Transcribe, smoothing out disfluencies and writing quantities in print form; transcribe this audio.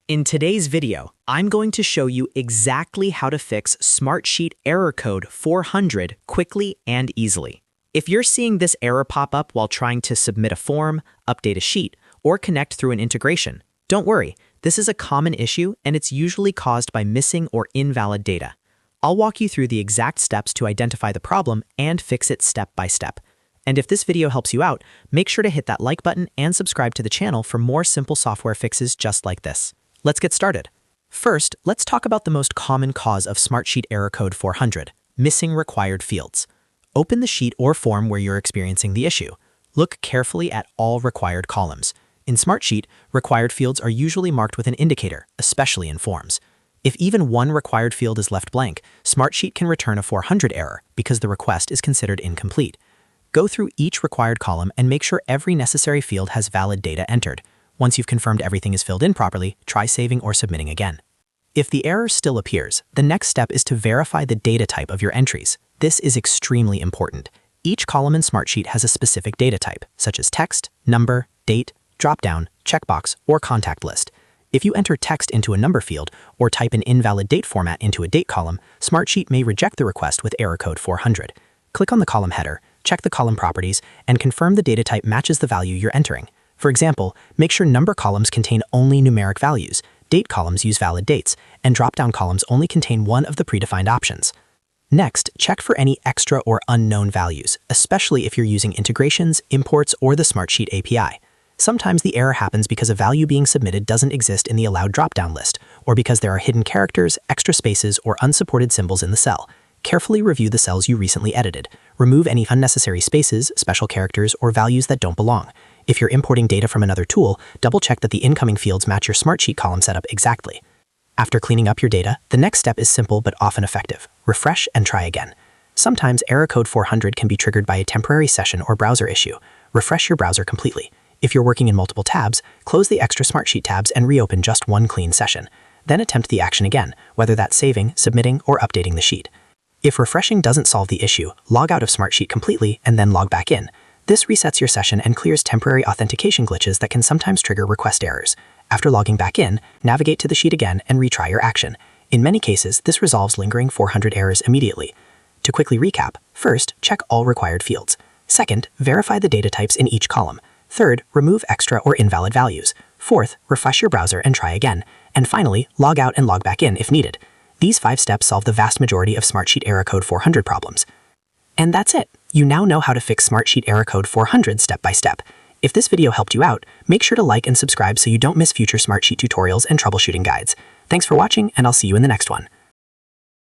In today's video, I'm going to show you exactly how to fix Smartsheet Error Code 400 quickly and easily. If you're seeing this error pop up while trying to submit a form, update a sheet, or connect through an integration, don't worry, this is a common issue and it's usually caused by missing or invalid data. I'll walk you through the exact steps to identify the problem and fix it step by step. And if this video helps you out, make sure to hit that like button and subscribe to the channel for more simple software fixes just like this. Let's get started. First, let's talk about the most common cause of Smartsheet Error Code 400, missing required fields. Open the sheet or form where you're experiencing the issue. Look carefully at all required columns. In Smartsheet, required fields are usually marked with an indicator, especially in forms. If even one required field is left blank, Smartsheet can return a 400 error because the request is considered incomplete. Go through each required column and make sure every necessary field has valid data entered. Once you've confirmed everything is filled in properly, try saving or submitting again. If the error still appears, the next step is to verify the data type of your entries. This is extremely important. Each column in Smartsheet has a specific data type, such as text, number, date, dropdown, checkbox, or contact list. If you enter text into a number field or type an invalid date format into a date column, Smartsheet may reject the request with error code 400. Click on the column header, check the column properties, and confirm the data type matches the value you're entering. For example, make sure number columns contain only numeric values, date columns use valid dates, and drop-down columns only contain one of the predefined options. Next, check for any extra or unknown values, especially if you're using integrations, imports, or the Smartsheet API. Sometimes the error happens because a value being submitted doesn't exist in the allowed drop-down list, or because there are hidden characters, extra spaces, or unsupported symbols in the cell. Carefully review the cells you recently edited. Remove any unnecessary spaces, special characters, or values that don't belong. If you're importing data from another tool, double-check that the incoming fields match your Smartsheet column setup exactly. After cleaning up your data, the next step is simple but often effective. Refresh and try again. Sometimes error code 400 can be triggered by a temporary session or browser issue. Refresh your browser completely. If you're working in multiple tabs, close the extra Smartsheet tabs and reopen just one clean session. Then attempt the action again, whether that's saving, submitting, or updating the sheet. If refreshing doesn't solve the issue, log out of Smartsheet completely and then log back in. This resets your session and clears temporary authentication glitches that can sometimes trigger request errors. After logging back in, navigate to the sheet again and retry your action. In many cases, this resolves lingering 400 errors immediately. To quickly recap, first, check all required fields. Second, verify the data types in each column. Third, remove extra or invalid values. Fourth, refresh your browser and try again. And finally, log out and log back in if needed. These 5 steps solve the vast majority of Smartsheet Error Code 400 problems. And that's it. You now know how to fix Smartsheet Error Code 400 step by step. If this video helped you out, make sure to like and subscribe so you don't miss future Smartsheet tutorials and troubleshooting guides. Thanks for watching, and I'll see you in the next one.